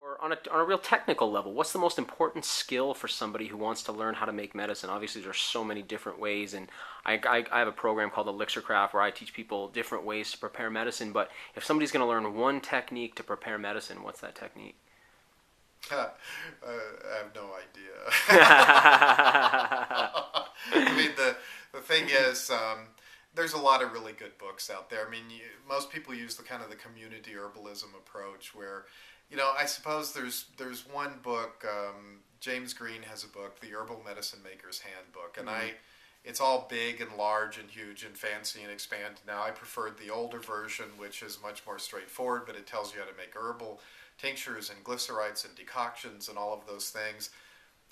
Or on a real technical level, what's the most important skill for somebody who wants to learn how to make medicine? Obviously, there's so many different ways, and I have a program called Elixir Craft where I teach people different ways to prepare medicine. But if somebody's going to learn one technique to prepare medicine, what's that technique? I have no idea. I mean, the thing is, there's a lot of really good books out there. I mean, most people use the kind of the community herbalism approach where, I suppose there's one book. James Green has a book, the Herbal Medicine Maker's Handbook, and it's all big and large and huge and fancy and expanded. Now, I preferred the older version, which is much more straightforward, but it tells you how to make herbal tinctures and glycerites and decoctions and all of those things.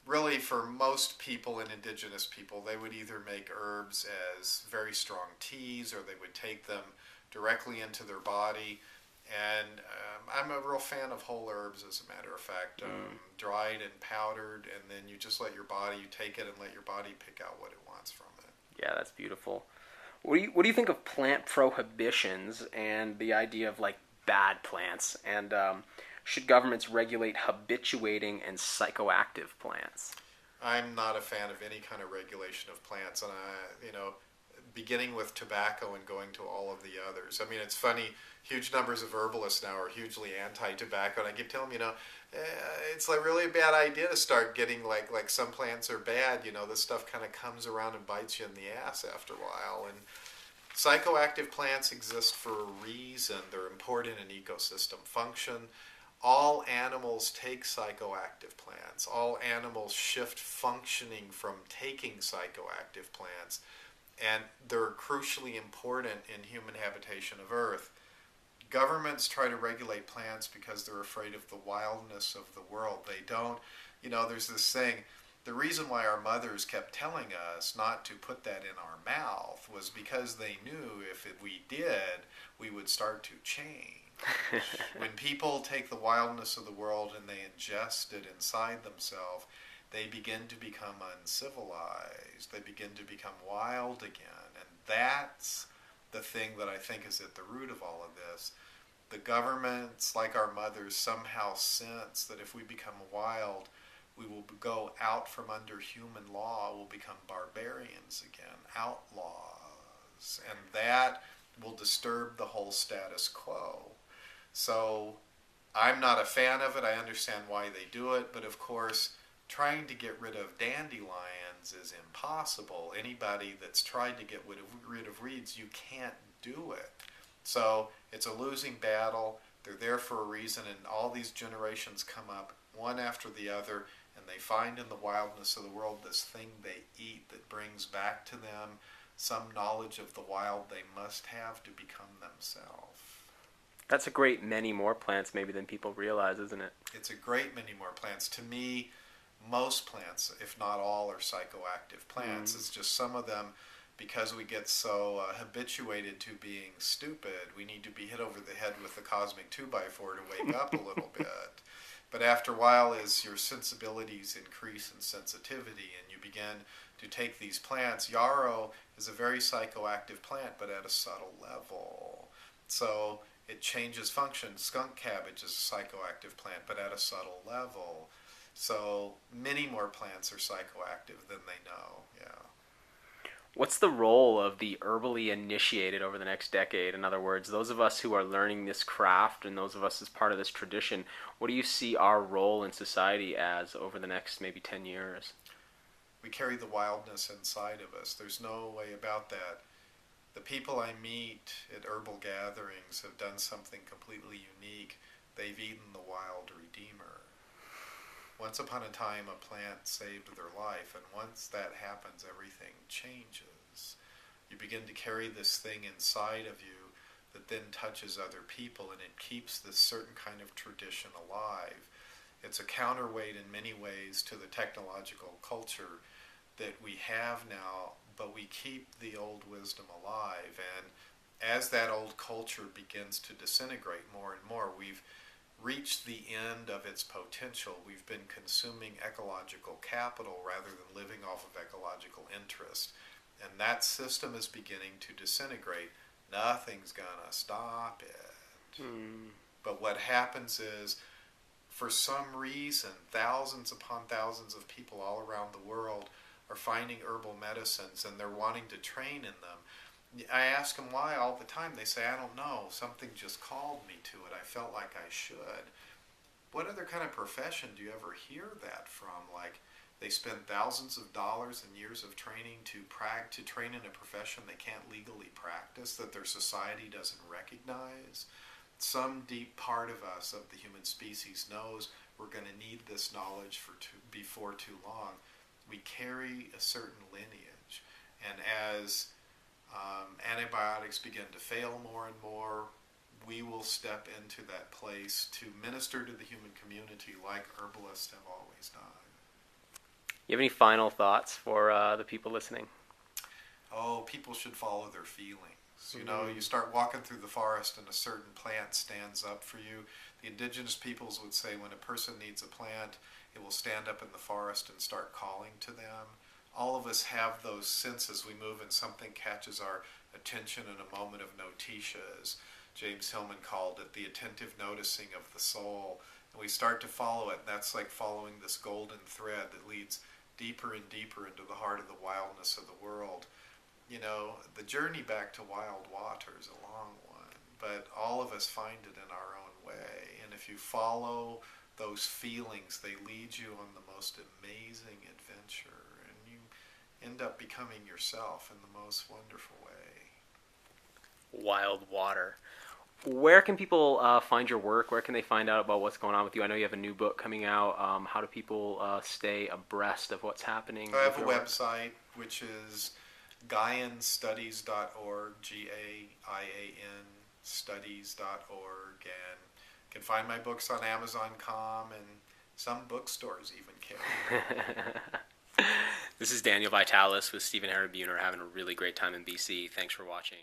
Really, for most people and indigenous people, they would either make herbs as very strong teas or they would take them directly into their body. And I'm a real fan of whole herbs, as a matter of fact, dried and powdered, and then you just let your body, you take it and let your body pick out what it wants from it. Yeah, that's beautiful. What do you think of plant prohibitions and the idea of like bad plants? And should governments regulate habituating and psychoactive plants? I'm not a fan of any kind of regulation of plants, and beginning with tobacco and going to all of the others. I mean, it's funny. Huge numbers of herbalists now are hugely anti-tobacco, and I keep telling them, it's like really a bad idea to start getting like some plants are bad. This stuff kind of comes around and bites you in the ass after a while. And psychoactive plants exist for a reason. They're important in ecosystem function. All animals take psychoactive plants. All animals shift functioning from taking psychoactive plants, and they're crucially important in human habitation of Earth. Governments try to regulate plants because they're afraid of the wildness of the world. They don't, there's this thing, the reason why our mothers kept telling us not to put that in our mouth was because they knew if we did, we would start to change. When people take the wildness of the world and they ingest it inside themselves, they begin to become uncivilized. They begin to become wild again. And that's the thing that I think is at the root of all of this. The governments, like our mothers, somehow sense that if we become wild, we will go out from under human law, we'll become barbarians again, outlaws. And that will disturb the whole status quo. So I'm not a fan of it. I understand why they do it, but of course, trying to get rid of dandelions is impossible. Anybody that's tried to get rid of reeds, you can't do it. So it's a losing battle. They're there for a reason, and all these generations come up one after the other, and they find in the wildness of the world this thing they eat that brings back to them some knowledge of the wild they must have to become themselves. That's a great many more plants maybe than people realize, isn't it? It's a great many more plants. To me, most plants, if not all, are psychoactive plants. It's just some of them, because we get so habituated to being stupid, we need to be hit over the head with the cosmic 2x4 to wake up a little bit. But after a while, as your sensibilities increase in sensitivity and you begin to take these plants, yarrow is a very psychoactive plant, but at a subtle level. So it changes function. Skunk cabbage is a psychoactive plant, but at a subtle level. So many more plants are psychoactive than they know, yeah. What's the role of the herbally initiated over the next decade? In other words, those of us who are learning this craft and those of us as part of this tradition, what do you see our role in society as over the next maybe 10 years? We carry the wildness inside of us. There's no way about that. The people I meet at herbal gatherings have done something completely unique. They've eaten the wild redeemer. Once upon a time, a plant saved their life, and once that happens, everything changes. You begin to carry this thing inside of you that then touches other people, and it keeps this certain kind of tradition alive. It's a counterweight in many ways to the technological culture that we have now, but we keep the old wisdom alive. And as that old culture begins to disintegrate more and more, we've reached the end of its potential. We've been consuming ecological capital rather than living off of ecological interest. And that system is beginning to disintegrate. Nothing's going to stop it. But what happens is, for some reason, thousands upon thousands of people all around the world are finding herbal medicines and they're wanting to train in them. I ask them why all the time. They say, I don't know. Something just called me to it. I felt like I should. What other kind of profession do you ever hear that from? Like, they spend thousands of dollars and years of training to train in a profession they can't legally practice, that their society doesn't recognize. Some deep part of us, of the human species, knows we're going to need this knowledge before too long. We carry a certain lineage, and as antibiotics begin to fail more and more, we will step into that place to minister to the human community like herbalists have always done. You have any final thoughts for the people listening? Oh, people should follow their feelings. You know, you start walking through the forest and a certain plant stands up for you. The indigenous peoples would say when a person needs a plant, it will stand up in the forest and start calling to them. All of us have those senses. We move and something catches our attention in a moment of notitia, as James Hillman called it, the attentive noticing of the soul. And we start to follow it, and that's like following this golden thread that leads deeper and deeper into the heart of the wildness of the world. You know, the journey back to wild water is a long one, but all of us find it in our own way. And if you follow those feelings, they lead you on the most amazing adventure, and you end up becoming yourself in the most wonderful way. Wild water. Where can people find your work? Where can they find out about what's going on with you? I know you have a new book coming out. How do people stay abreast of what's happening? I have a website, which is GaianStudies.org, GAIAN studies.org, and you can find my books on Amazon.com, and some bookstores even carry. This is Daniel Vitalis with Stephen Buhner, having a really great time in BC. Thanks for watching.